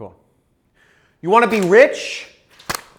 Cool. You want to be rich?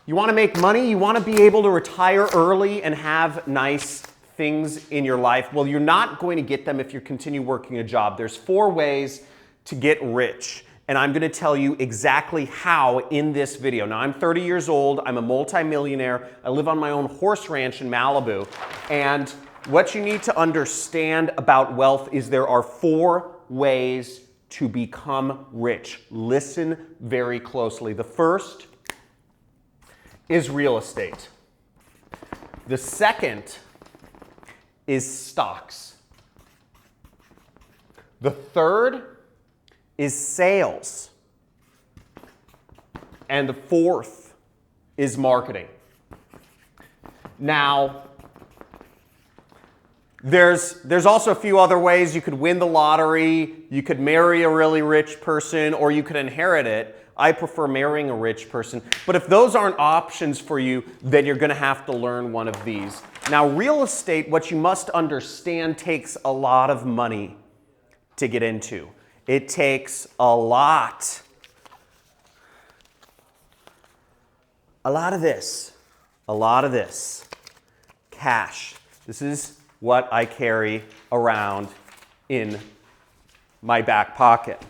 You want to make money? You want to be able to retire early and have nice things in your life? Well, you're not going to get them if you continue working a job. There's 4 ways to get rich, and I'm going to tell you exactly how in this video. Now, I'm 30 years old. I'm a multimillionaire. I live on my own horse ranch in Malibu, and what you need to understand about wealth is there are 4 ways to become rich. Listen very closely. The first is real estate. The second is stocks. The third is sales. And the fourth is marketing. Now, there's also a few other ways. You could win the lottery, you could marry a really rich person, or you could inherit it. I prefer marrying a rich person. But if those aren't options for you, then you're going to have to learn one of these. Now, real estate, what you must understand, takes a lot of money to get into. It takes a lot. A lot of this. Cash. This is what I carry around in my back pocket.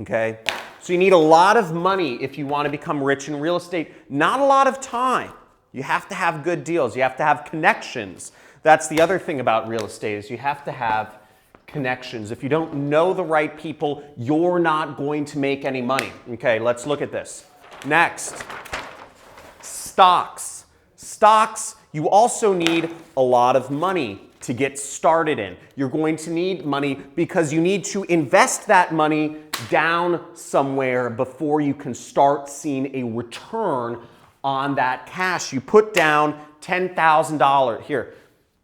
Okay? So you need a lot of money if you want to become rich in real estate. Not a lot of time. You have to have good deals. You have to have connections. That's the other thing about real estate is you have to have connections. If you don't know the right people, you're not going to make any money. Okay, let's look at this. Next, stocks. Stocks, you also need a lot of money to get started in. You're going to need money because you need to invest that money down somewhere before you can start seeing a return on that cash. You put down $10,000. Here,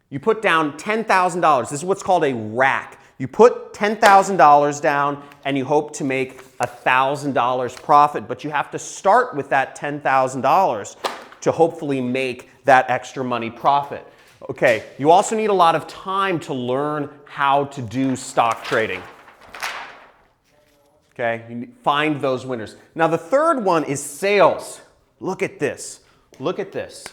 you put down $10,000. This is what's called a rack. You put $10,000 down and you hope to make $1,000 profit, but you have to start with that $10,000 to hopefully make that extra money profit. Okay, you also need a lot of time to learn how to do stock trading. Okay, you find those winners. Now the third one is sales. Look at this. Look at this.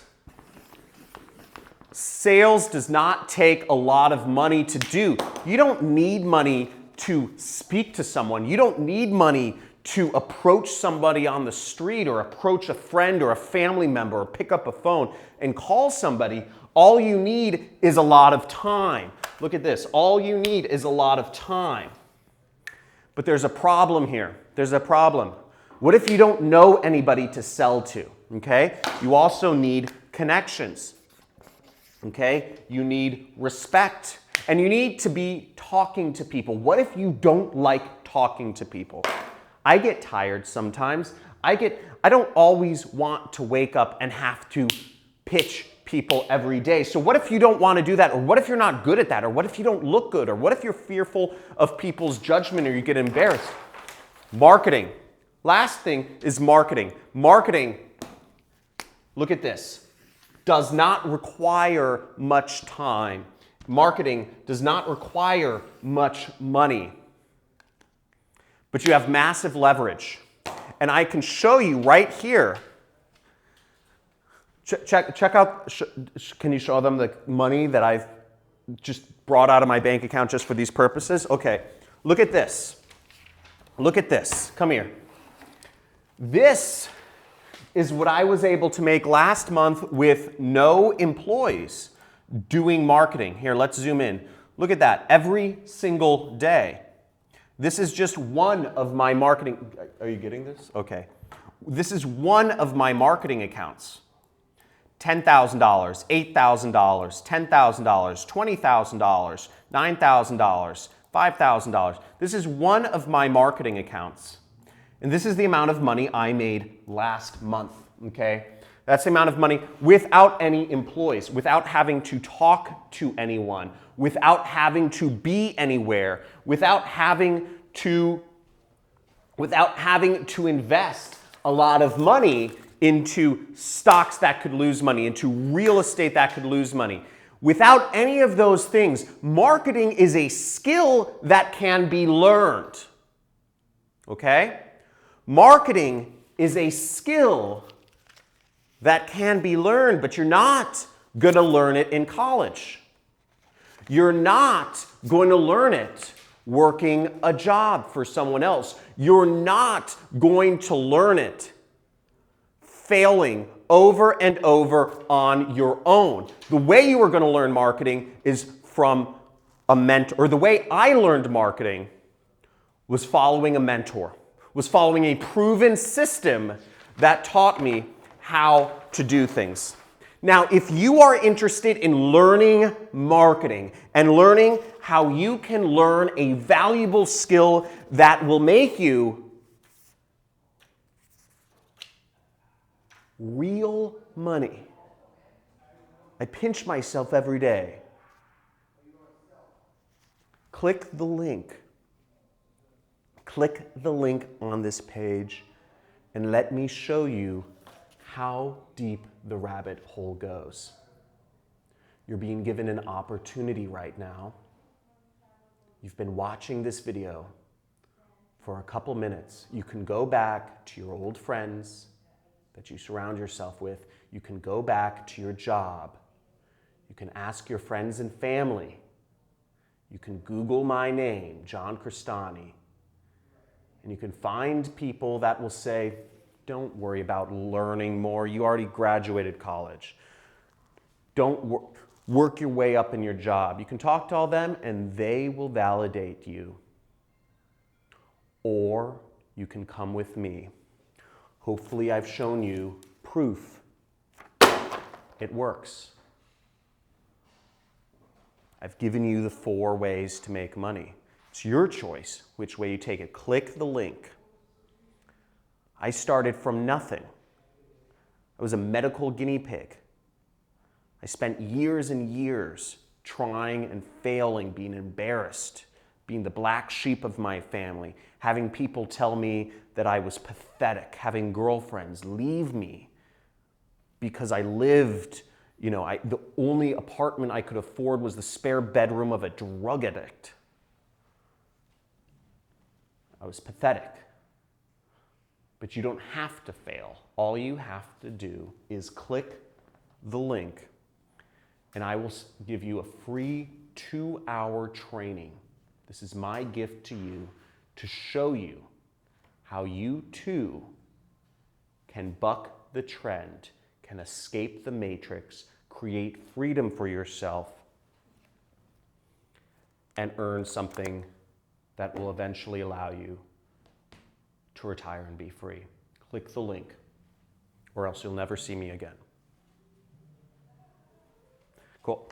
Sales does not take a lot of money to do. You don't need money to speak to someone. You don't need money to approach somebody on the street or approach a friend or a family member or pick up a phone and call somebody. All you need is a lot of time. Look at this. All you need is a lot of time. But there's a problem here. There's a problem. What if you don't know anybody to sell to? Okay? You also need connections. Okay? You need respect. And you need to be talking to people. What if you don't like talking to people? I get tired sometimes. I don't always want to wake up and have to pitch people every day. So what if you don't want to do that? Or what if you're not good at that? Or what if you don't look good? Or what if you're fearful of people's judgment or you get embarrassed? Marketing. Last thing is marketing. Marketing, look at this, does not require much time. Marketing does not require much money. But you have massive leverage. And I can show you right here. Check out, can you show them the money that I've just brought out of my bank account just for these purposes? Okay, look at this. Look at this. Come here. This is what I was able to make last month with no employees doing marketing. Here, let's zoom in. Look at that. Every single day. This is just one of my marketing. Are you getting this? Okay. This is one of my marketing accounts. $10,000, $8,000, $10,000, $20,000, $9,000, $5,000. This is one of my marketing accounts. And this is the amount of money I made last month, okay? That's the amount of money without any employees, without having to talk to anyone, without having to be anywhere, without having to invest a lot of money into stocks that could lose money, into real estate that could lose money. Without any of those things, marketing is a skill that can be learned. Okay? Marketing is a skill that can be learned, but you're not going to learn it in college. You're not going to learn it working a job for someone else. You're not going to learn it failing over and over on your own. The way you are going to learn marketing is from a mentor, or the way I learned marketing was following a mentor, was following a proven system that taught me how to do things. Now, if you are interested in learning marketing and learning how you can learn a valuable skill that will make you real money, I pinch myself every day. Click the link. Click the link on this page and let me show you how deep the rabbit hole goes. You're being given an opportunity right now. You've been watching this video for a couple minutes. You can go back to your old friends that you surround yourself with. You can go back to your job. You can ask your friends and family. You can Google my name, John Crestani, and you can find people that will say, don't worry about learning more. You already graduated college. Don't work your way up in your job. You can talk to all them and they will validate you. Or you can come with me. Hopefully I've shown you proof it works. I've given you the 4 ways to make money. It's your choice which way you take it. Click the link. I started from nothing. I was a medical guinea pig. I spent years and years trying and failing, being embarrassed, being the black sheep of my family, having people tell me that I was pathetic, having girlfriends leave me because I lived, the only apartment I could afford was the spare bedroom of a drug addict. I was pathetic. But you don't have to fail. All you have to do is click the link and I will give you a free 2-hour training. This is my gift to you to show you how you too can buck the trend, can escape the matrix, create freedom for yourself, and earn something that will eventually allow you to retire and be free. Click the link, or else you'll never see me again. Cool.